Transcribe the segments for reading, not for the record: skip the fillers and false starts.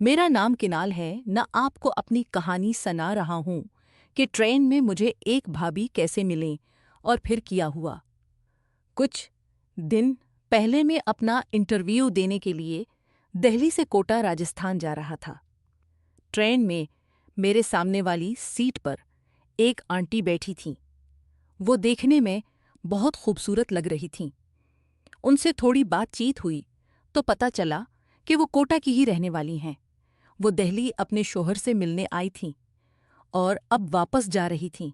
मेरा नाम किनाल है। न आपको अपनी कहानी सुना रहा हूँ कि ट्रेन में मुझे एक भाभी कैसे मिले और फिर किया हुआ। कुछ दिन पहले मैं अपना इंटरव्यू देने के लिए दिल्ली से कोटा राजस्थान जा रहा था। ट्रेन में मेरे सामने वाली सीट पर एक आंटी बैठी थीं। वो देखने में बहुत खूबसूरत लग रही थीं। उनसे थोड़ी बातचीत हुई तो पता चला कि वो कोटा की ही रहने वाली हैं। वो दिल्ली अपने शौहर से मिलने आई थीं और अब वापस जा रही थीं।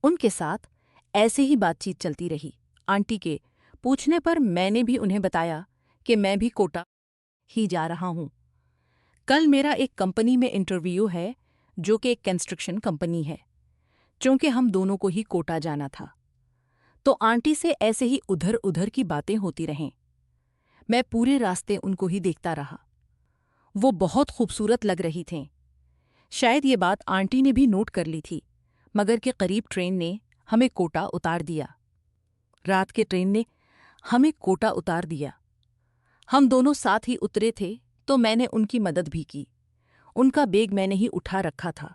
उनके साथ ऐसे ही बातचीत चलती रही। आंटी के पूछने पर मैंने भी उन्हें बताया कि मैं भी कोटा ही जा रहा हूँ। कल मेरा एक कंपनी में इंटरव्यू है जो कि एक कंस्ट्रक्शन कंपनी है। चूंकि हम दोनों को ही कोटा जाना था तो आंटी से ऐसे ही उधर उधर की बातें होती रहें। मैं पूरे रास्ते उनको ही देखता रहा। वो बहुत खूबसूरत लग रही थीं। शायद ये बात आंटी ने भी नोट कर ली थी, मगर के करीब ट्रेन ने हमें कोटा उतार दिया। रात के ट्रेन ने हमें कोटा उतार दिया। हम दोनों साथ ही उतरे थे तो मैंने उनकी मदद भी की। उनका बैग मैंने ही उठा रखा था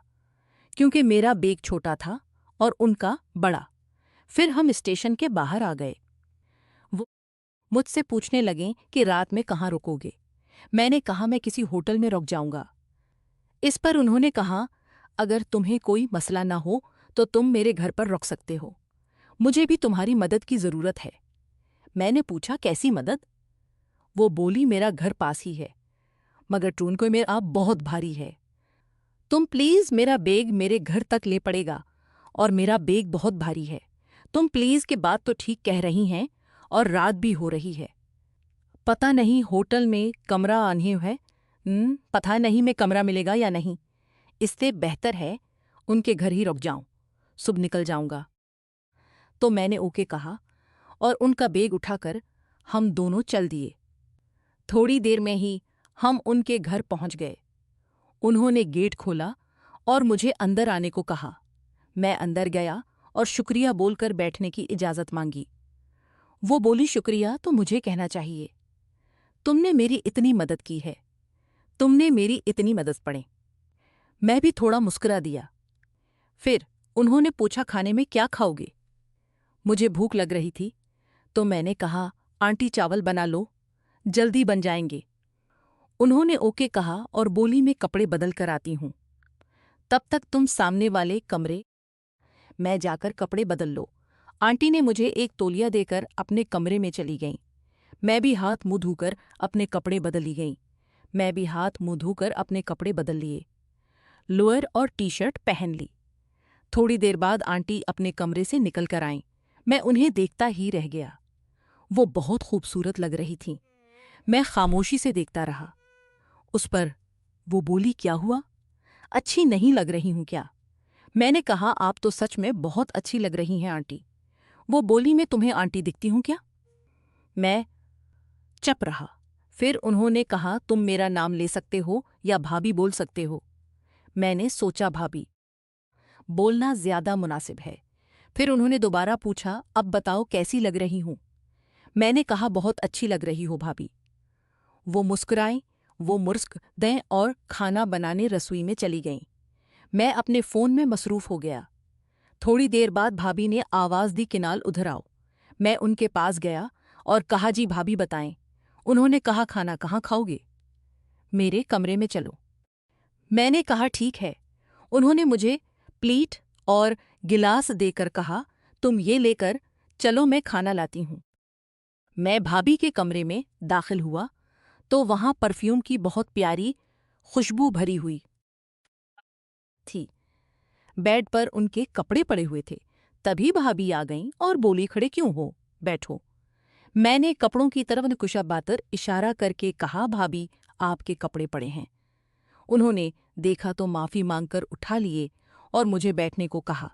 क्योंकि मेरा बैग छोटा था और उनका बड़ा। फिर हम स्टेशन के बाहर आ गए। वो मुझसे पूछने लगे कि रात में कहाँ रुकोगे। मैंने कहा मैं किसी होटल में रुक जाऊंगा। इस पर उन्होंने कहा अगर तुम्हें कोई मसला ना हो तो तुम मेरे घर पर रुक सकते हो। मुझे भी तुम्हारी मदद की ज़रूरत है। मैंने पूछा कैसी मदद? वो बोली मेरा घर पास ही है मगर ट्रेन को मेरा बहुत भारी है। तुम प्लीज़ मेरा बैग मेरे घर तक ले पड़ेगा और मेरा बैग बहुत भारी है। तुम प्लीज़ के बात तो ठीक कह रही हैं और रात भी हो रही है। पता नहीं होटल में कमरा आने है। पता नहीं मैं कमरा मिलेगा या नहीं। इससे बेहतर है उनके घर ही रुक जाऊं। सुबह निकल जाऊंगा। तो मैंने ओके कहा और उनका बैग उठाकर हम दोनों चल दिए। थोड़ी देर में ही हम उनके घर पहुंच गए। उन्होंने गेट खोला और मुझे अंदर आने को कहा। मैं अंदर गया और शुक्रिया बोलकर बैठने की इजाज़त मांगी। वो बोली शुक्रिया तो मुझे कहना चाहिए। तुमने मेरी इतनी मदद की है। तुमने मेरी इतनी मदद पड़े। मैं भी थोड़ा मुस्कुरा दिया। फिर उन्होंने पूछा खाने में क्या खाओगे? मुझे भूख लग रही थी तो मैंने कहा आंटी चावल बना लो, जल्दी बन जाएंगे। उन्होंने ओके कहा और बोली मैं कपड़े बदल कर आती हूँ। तब तक तुम सामने वाले कमरे में जाकर कपड़े बदल लो। आंटी ने मुझे एक तौलिया देकर अपने कमरे में चली गईं। मैं भी हाथ मुँह धोकर अपने कपड़े बदली गईं। मैं भी हाथ मुँह धोकर अपने कपड़े बदल लिए, लोअर और टी शर्ट पहन ली। थोड़ी देर बाद आंटी अपने कमरे से निकल कर आईं। मैं उन्हें देखता ही रह गया। वो बहुत खूबसूरत लग रही थीं। मैं खामोशी से देखता रहा। उस पर वो बोली क्या हुआ? अच्छी नहीं लग रही हूँ क्या? मैंने कहा आप तो सच में बहुत अच्छी लग रही हैं आंटी। वो बोली मैं तुम्हें आंटी दिखती हूँ क्या? मैं चुप रहा। फिर उन्होंने कहा तुम मेरा नाम ले सकते हो या भाभी बोल सकते हो। मैंने सोचा भाभी बोलना ज्यादा मुनासिब है। फिर उन्होंने दोबारा पूछा अब बताओ कैसी लग रही हूँ? मैंने कहा बहुत अच्छी लग रही हो भाभी। वो मुस्कुराईं। वो मुस्क दें और खाना बनाने रसोई में चली गईं। मैं अपने फ़ोन में मसरूफ़ हो गया। थोड़ी देर बाद भाभी ने आवाज़ दी किनाल उधर आओ। मैं उनके पास गया और कहा जी भाभी बताएं। उन्होंने कहा खाना कहाँ खाओगे? मेरे कमरे में चलो। मैंने कहा ठीक है। उन्होंने मुझे प्लेट और गिलास देकर कहा तुम ये लेकर चलो मैं खाना लाती हूँ। मैं भाभी के कमरे में दाखिल हुआ तो वहाँ परफ्यूम की बहुत प्यारी खुशबू भरी हुई थी। बेड पर उनके कपड़े पड़े हुए थे। तभी भाभी आ गईं और बोली खड़े क्यों हो, बैठो। मैंने कपड़ों की तरफ निकुशाबातर इशारा करके कहा भाभी आपके कपड़े पड़े हैं। उन्होंने देखा तो माफ़ी मांगकर उठा लिए और मुझे बैठने को कहा।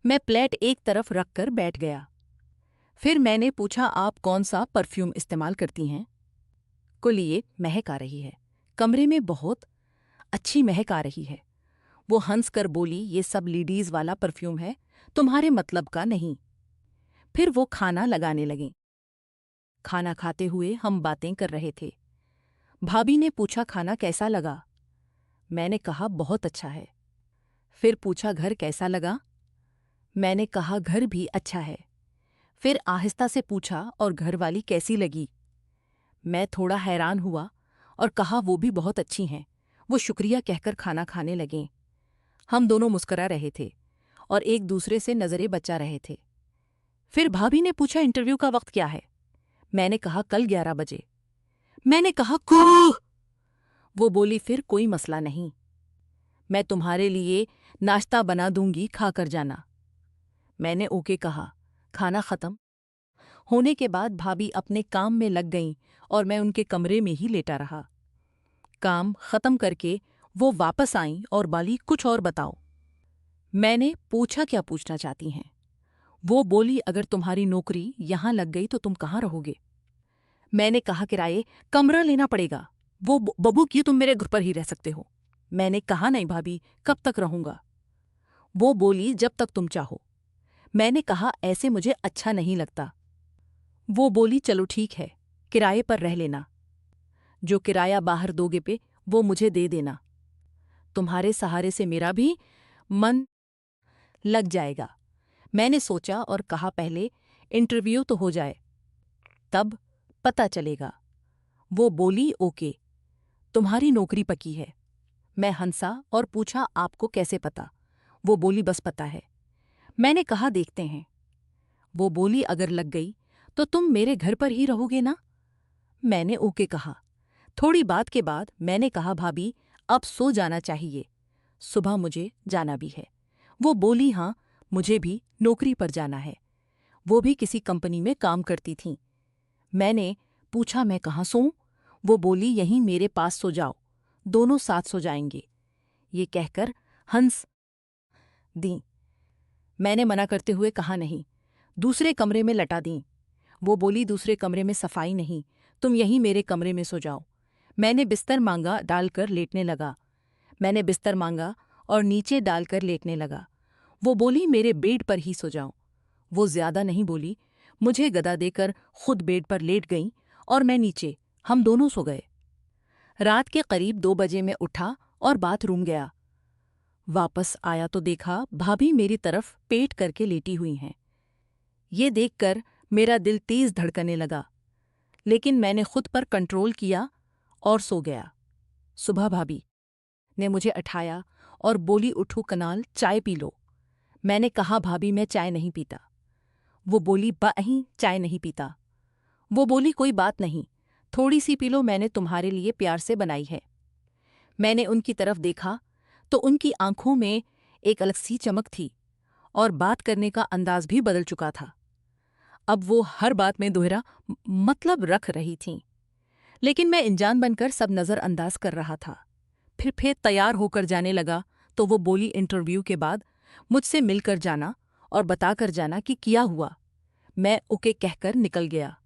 मैं प्लेट एक तरफ रखकर बैठ गया। फिर मैंने पूछा आप कौन सा परफ्यूम इस्तेमाल करती हैं? कुल ये महक आ रही है। कमरे में बहुत अच्छी महक आ रही है। वो हंस कर बोली ये सब लेडीज़ वाला परफ्यूम है, तुम्हारे मतलब का नहीं। फिर वो खाना लगाने लगीं। खाना खाते हुए हम बातें कर रहे थे। भाभी ने पूछा खाना कैसा लगा? मैंने कहा बहुत अच्छा है। फिर पूछा घर कैसा लगा? मैंने कहा घर भी अच्छा है। फिर आहिस्ता से पूछा और घरवाली कैसी लगी? मैं थोड़ा हैरान हुआ और कहा वो भी बहुत अच्छी हैं। वो शुक्रिया कहकर खाना खाने लगें। हम दोनों मुस्कुरा रहे थे और एक दूसरे से नजरें बचा रहे थे। फिर भाभी ने पूछा इंटरव्यू का वक्त क्या है? मैंने कहा कल 11 बजे। मैंने कहा कू। वो बोली फिर कोई मसला नहीं, मैं तुम्हारे लिए नाश्ता बना दूंगी, खा कर जाना। मैंने ओके कहा। खाना खत्म होने के बाद भाभी अपने काम में लग गईं और मैं उनके कमरे में ही लेटा रहा। काम खत्म करके वो वापस आईं और बोली कुछ और बताओ। मैंने पूछा क्या पूछना चाहती हैं? वो बोली अगर तुम्हारी नौकरी यहां लग गई तो तुम कहाँ रहोगे? मैंने कहा किराए कमरा लेना पड़ेगा। वो बबू क्यों तुम मेरे घर पर ही रह सकते हो? मैंने कहा नहीं भाभी, कब तक रहूंगा? वो बोली जब तक तुम चाहो। मैंने कहा ऐसे मुझे अच्छा नहीं लगता। वो बोली चलो ठीक है, किराए पर रह लेना। जो किराया बाहर दोगे पे वो मुझे दे देना। तुम्हारे सहारे से मेरा भी मन लग जाएगा। मैंने सोचा और कहा पहले इंटरव्यू तो हो जाए, तब पता चलेगा। वो बोली ओके, तुम्हारी नौकरी पक्की है। मैं हंसा और पूछा आपको कैसे पता? वो बोली बस पता है। मैंने कहा देखते हैं। वो बोली अगर लग गई तो तुम मेरे घर पर ही रहोगे ना? मैंने ओके कहा। थोड़ी बात के बाद मैंने कहा भाभी अब सो जाना चाहिए, सुबह मुझे जाना भी है। वो बोली हाँ, मुझे भी नौकरी पर जाना है। वो भी किसी कंपनी में काम करती थीं। मैंने पूछा मैं कहाँ सोऊं? वो बोली यहीं मेरे पास सो जाओ, दोनों साथ सो जाएंगे। ये कहकर हंस दी। मैंने मना करते हुए कहा नहीं, दूसरे कमरे में लटा दी। वो बोली दूसरे कमरे में सफाई नहीं, तुम यहीं मेरे कमरे में सो जाओ। मैंने बिस्तर मांगा, डालकर लेटने लगा। मैंने बिस्तर मांगा और नीचे डालकर लेटने लगा। वो बोली मेरे बेड पर ही सो जाओ। वो ज्यादा नहीं बोली, मुझे गदा देकर खुद बेड पर लेट गईं और मैं नीचे, हम दोनों सो गए। रात के करीब 2 बजे मैं उठा और बाथरूम गया। वापस आया तो देखा भाभी मेरी तरफ पेट करके लेटी हुई हैं। ये देखकर मेरा दिल तेज धड़कने लगा, लेकिन मैंने खुद पर कंट्रोल किया और सो गया। सुबह भाभी ने मुझे उठाया और बोली उठो कनाल, चाय पी लो। मैंने कहा भाभी मैं चाय नहीं पीता। वो बोली बाहीं चाय नहीं पीता। वो बोली कोई बात नहीं, थोड़ी सी पी लो, मैंने तुम्हारे लिए प्यार से बनाई है। मैंने उनकी तरफ देखा तो उनकी आंखों में एक अलग सी चमक थी और बात करने का अंदाज भी बदल चुका था। अब वो हर बात में दोहरा मतलब रख रही थीं, लेकिन मैं अनजान बनकर सब नज़रअंदाज कर रहा था। फिर तैयार होकर जाने लगा तो वो बोली इंटरव्यू के बाद मुझसे मिलकर जाना और बताकर जाना कि किया हुआ। मैं ओके कहकर निकल गया।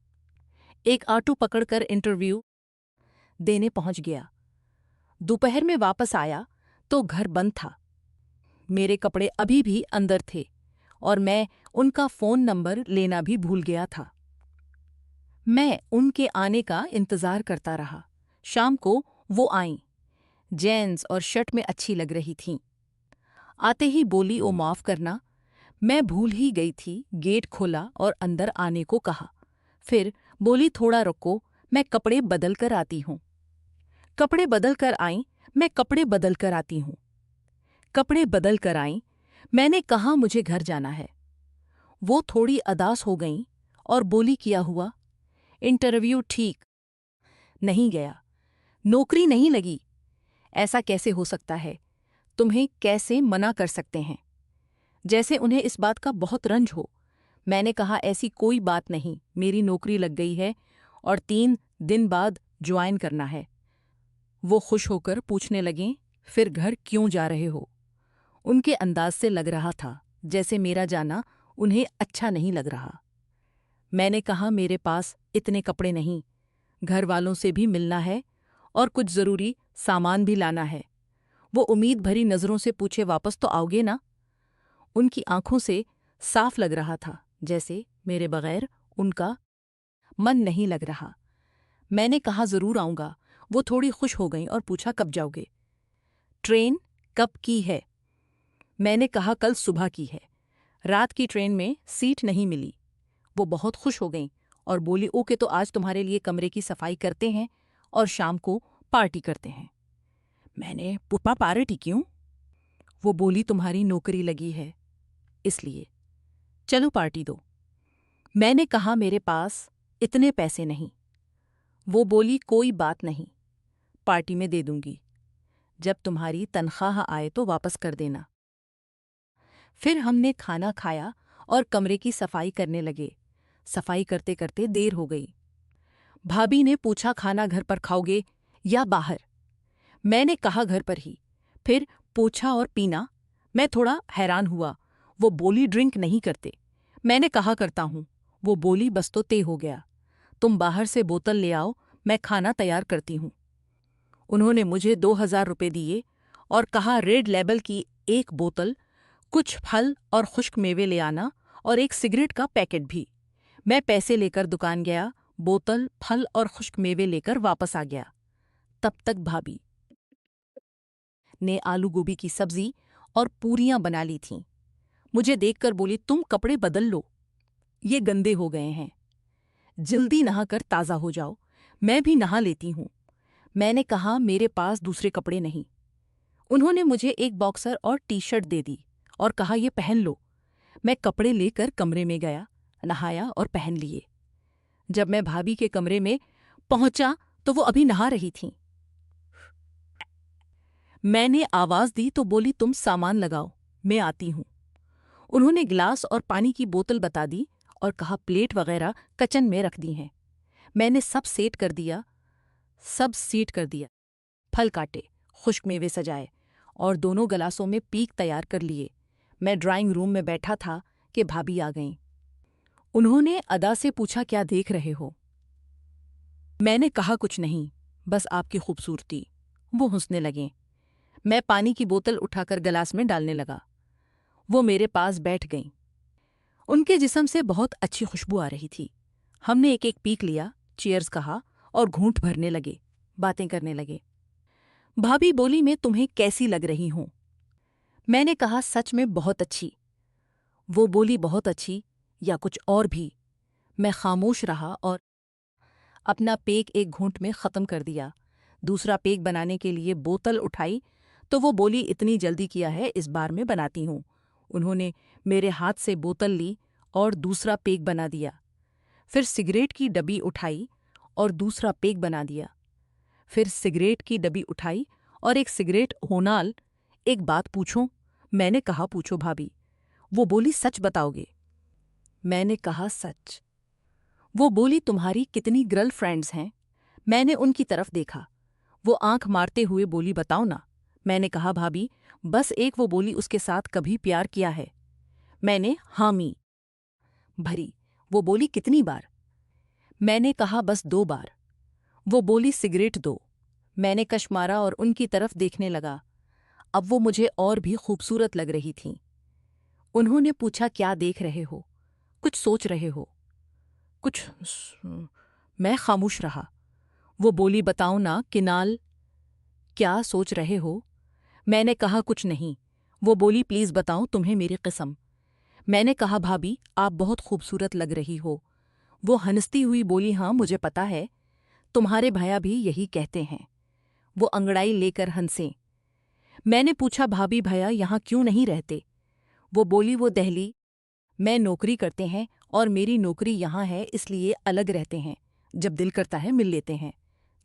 एक ऑटो पकड़कर इंटरव्यू देने पहुंच गया। दोपहर में वापस आया तो घर बंद था। मेरे कपड़े अभी भी अंदर थे और मैं उनका फ़ोन नंबर लेना भी भूल गया था। मैं उनके आने का इंतज़ार करता रहा। शाम को वो आईं। जीन्स और शर्ट में अच्छी लग रही थीं। आते ही बोली ओ माफ़ करना, मैं भूल ही गई थी। गेट खोला और अंदर आने को कहा। फिर बोली थोड़ा रुको, मैं कपड़े बदल कर आती हूँ। कपड़े बदल कर आईं, मैं कपड़े बदल कर आती हूँ। कपड़े बदल कर आईं, मैंने कहा मुझे घर जाना है। वो थोड़ी अदास हो गईं और बोली किया हुआ? इंटरव्यू ठीक नहीं गया, नौकरी नहीं लगी। ऐसा कैसे हो सकता है? तुम्हें कैसे मना कर सकते हैं? जैसे उन्हें इस बात का बहुत रंज हो। मैंने कहा ऐसी कोई बात नहीं, मेरी नौकरी लग गई है और 3 दिन बाद ज्वाइन करना है। वो खुश होकर पूछने लगें फिर घर क्यों जा रहे हो? उनके अंदाज से लग रहा था जैसे मेरा जाना उन्हें अच्छा नहीं लग रहा। मैंने कहा मेरे पास इतने कपड़े नहीं, घर वालों से भी मिलना है और कुछ ज़रूरी सामान भी लाना है। वो उम्मीद भरी नज़रों से पूछे वापस तो आओगे ना? उनकी आंखों से साफ लग रहा था जैसे मेरे बगैर उनका मन नहीं लग रहा। मैंने कहा ज़रूर आऊँगा। वो थोड़ी खुश हो गईं और पूछा कब जाओगे? ट्रेन कब की है? मैंने कहा कल सुबह की है। रात की ट्रेन में सीट नहीं मिली। वो बहुत खुश हो गईं और बोली ओके, तो आज तुम्हारे लिए कमरे की सफाई करते हैं और शाम को पार्टी करते हैं। मैंने पुप्पा पार्टी क्यों? वो बोली तुम्हारी नौकरी लगी है इसलिए, चलो पार्टी दो। मैंने कहा मेरे पास इतने पैसे नहीं। वो बोली कोई बात नहीं, पार्टी में दे दूंगी, जब तुम्हारी तनख्वाह आए तो वापस कर देना। फिर हमने खाना खाया और कमरे की सफाई करने लगे। सफाई करते करते देर हो गई। भाभी ने पूछा खाना घर पर खाओगे या बाहर? मैंने कहा घर पर ही। फिर पूछा और पीना? मैं थोड़ा हैरान हुआ। वो बोली ड्रिंक नहीं करते। मैंने कहा करता हूँ। वो बोली बस तो तय हो गया, तुम बाहर से बोतल ले आओ, मैं खाना तैयार करती हूँ। उन्होंने मुझे 2000 रुपये दिए और कहा रेड लेबल की एक बोतल, कुछ फल और खुश्क मेवे ले आना और एक सिगरेट का पैकेट भी। मैं पैसे लेकर दुकान गया, बोतल, फल और खुश्क मेवे लेकर वापस आ गया। तब तक भाभी ने आलू गोभी की सब्जी और पूरियां बना ली थीं। मुझे देखकर बोली तुम कपड़े बदल लो, ये गंदे हो गए हैं, जल्दी नहाकर ताज़ा हो जाओ, मैं भी नहा लेती हूँ। मैंने कहा मेरे पास दूसरे कपड़े नहीं। उन्होंने मुझे एक बॉक्सर और टी शर्ट दे दी और कहा ये पहन लो। मैं कपड़े लेकर कमरे में गया, नहाया और पहन लिए। जब मैं भाभी के कमरे में पहुंचा तो वो अभी नहा रही थीं। मैंने आवाज दी तो बोली तुम सामान लगाओ, मैं आती हूं। उन्होंने गिलास और पानी की बोतल बता दी और कहा प्लेट वगैरह किचन में रख दी हैं। मैंने सब सेट कर दिया, सब सीट कर दिया। फल काटे, खुश्क मेवे सजाए और दोनों गिलासों में पीक तैयार कर लिए। मैं ड्राइंग रूम में बैठा था कि भाभी आ गईं। उन्होंने अदा से पूछा क्या देख रहे हो? मैंने कहा कुछ नहीं, बस आपकी खूबसूरती। वो हंसने लगें। मैं पानी की बोतल उठाकर गिलास में डालने लगा। वो मेरे पास बैठ गईं। उनके जिस्म से बहुत अच्छी खुशबू आ रही थी। हमने एक एक पीक लिया, चीयर्स कहा और घूंट भरने लगे, बातें करने लगे। भाभी बोली मैं तुम्हें कैसी लग रही हूं? मैंने कहा सच में बहुत अच्छी। वो बोली बहुत अच्छी या कुछ और भी? मैं खामोश रहा और अपना पेक एक घूंट में ख़त्म कर दिया। दूसरा पेक बनाने के लिए बोतल उठाई तो वो बोली इतनी जल्दी किया है, इस बार मैं बनाती हूँ। उन्होंने मेरे हाथ से बोतल ली और दूसरा पेक बना दिया। फिर सिगरेट की डब्बी उठाई और दूसरा पेक बना दिया। फिर सिगरेट की डब्बी उठाई और एक सिगरेट होनाल। एक बात पूछूं? मैंने कहा पूछो भाभी। वो बोली सच बताओगे? मैंने कहा सच। वो बोली तुम्हारी कितनी गर्लफ्रेंड्स हैं? मैंने उनकी तरफ देखा। वो आंख मारते हुए बोली बताओ ना। मैंने कहा भाभी बस एक। वो बोली उसके साथ कभी प्यार किया है? मैंने हामी भरी। वो बोली कितनी बार? मैंने कहा बस 2 बार। वो बोली सिगरेट दो। मैंने कश मारा और उनकी तरफ देखने लगा। अब वो मुझे और भी खूबसूरत लग रही थीं। उन्होंने पूछा क्या देख रहे हो? कुछ सोच रहे हो? कुछ मैं खामोश रहा। वो बोली बताओ ना किनाल, क्या सोच रहे हो? मैंने कहा कुछ नहीं। वो बोली प्लीज़ बताओ, तुम्हें मेरी कसम। मैंने कहा भाभी आप बहुत खूबसूरत लग रही हो। वो हंसती हुई बोली हाँ मुझे पता है, तुम्हारे भैया भी यही कहते हैं। वो अंगड़ाई लेकर हंसे। मैंने पूछा भाभी भैया यहाँ क्यों नहीं रहते? वो बोली वो दिल्ली में नौकरी करते हैं और मेरी नौकरी यहाँ है, इसलिए अलग रहते हैं। जब दिल करता है मिल लेते हैं,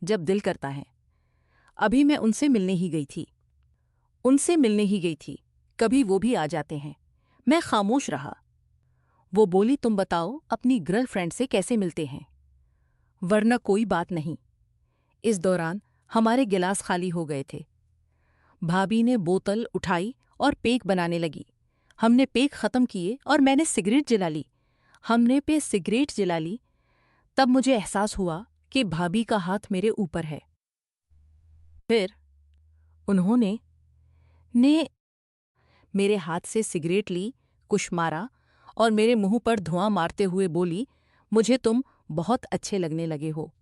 जब दिल करता है। अभी मैं उनसे मिलने ही गई थी, कभी वो भी आ जाते हैं। मैं खामोश रहा। वो बोली तुम बताओ अपनी गर्लफ्रेंड से कैसे मिलते हैं? वरना कोई बात नहीं। इस दौरान हमारे गिलास खाली हो गए थे। भाभी ने बोतल उठाई और पेक बनाने लगी। हमने पेक ख़त्म किए और मैंने सिगरेट जला ली। तब मुझे एहसास हुआ कि भाभी का हाथ मेरे ऊपर है। फिर उन्होंने मेरे हाथ से सिगरेट ली, कुछ मारा और मेरे मुंह पर धुआं मारते हुए बोली मुझे तुम बहुत अच्छे लगने लगे हो।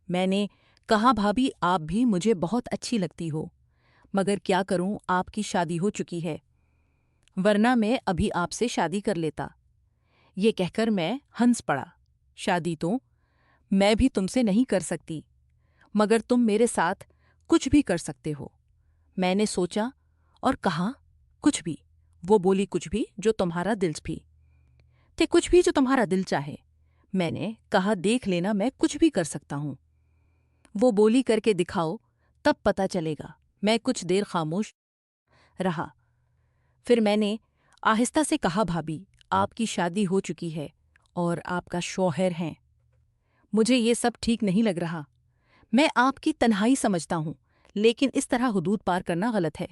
मैंने कहा भाभी आप भी मुझे बहुत अच्छी लगती हो, मगर क्या करूं आपकी शादी हो चुकी है, वरना मैं अभी आपसे शादी कर लेता। ये कहकर मैं हंस पड़ा। शादी तो मैं भी तुमसे नहीं कर सकती, मगर तुम मेरे साथ कुछ भी कर सकते हो। मैंने सोचा और कहा, कुछ भी। वो बोली, कुछ भी जो तुम्हारा दिल भी ते, कुछ भी जो तुम्हारा दिल चाहे। मैंने कहा, देख लेना, मैं कुछ भी कर सकता हूं। वो बोली, करके दिखाओ, तब पता चलेगा। मैं कुछ देर खामोश रहा। फिर मैंने आहिस्ता से कहा, भाभी आपकी शादी हो चुकी है और आपका शौहर हैं। मुझे ये सब ठीक नहीं लग रहा। मैं आपकी तन्हाई समझता हूं, लेकिन इस तरह हुदूद पार करना गलत है।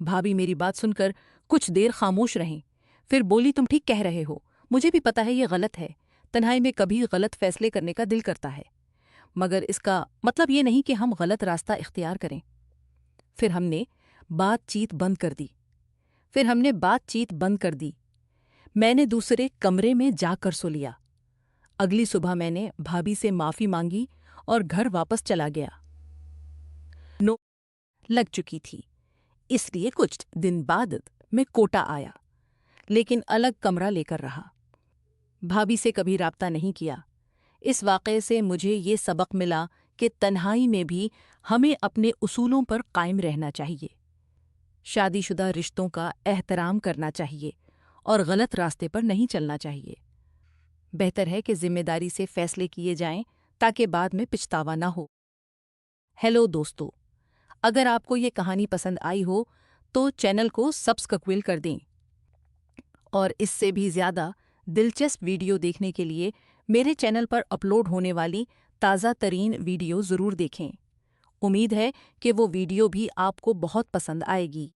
भाभी मेरी बात सुनकर कुछ देर खामोश रहें, फिर बोली, तुम ठीक कह रहे हो, मुझे भी पता है ये गलत है। तन्हाई में कभी गलत फैसले करने का दिल करता है, मगर इसका मतलब ये नहीं कि हम गलत रास्ता इख्तियार करें। फिर हमने बातचीत बंद कर दी। मैंने दूसरे कमरे में जाकर सो लिया। अगली सुबह मैंने भाभी से माफ़ी मांगी और घर वापस चला गया। नो लग चुकी थी, इसलिए कुछ दिन बाद मैं कोटा आया, लेकिन अलग कमरा लेकर रहा। भाभी से कभी राब्ता नहीं किया। इस वाक़े से मुझे ये सबक मिला कि तन्हाई में भी हमें अपने उसूलों पर कायम रहना चाहिए। शादीशुदा रिश्तों का एहतराम करना चाहिए और गलत रास्ते पर नहीं चलना चाहिए। बेहतर है कि जिम्मेदारी से फैसले किए जाएं ताकि बाद में पछतावा ना हो। हेलो दोस्तों, अगर आपको ये कहानी पसंद आई हो तो चैनल को सब्सक्राइब कर दें और इससे भी ज़्यादा दिलचस्प वीडियो देखने के लिए मेरे चैनल पर अपलोड होने वाली ताज़ा तरीन वीडियो ज़रूर देखें। उम्मीद है कि वो वीडियो भी आपको बहुत पसंद आएगी।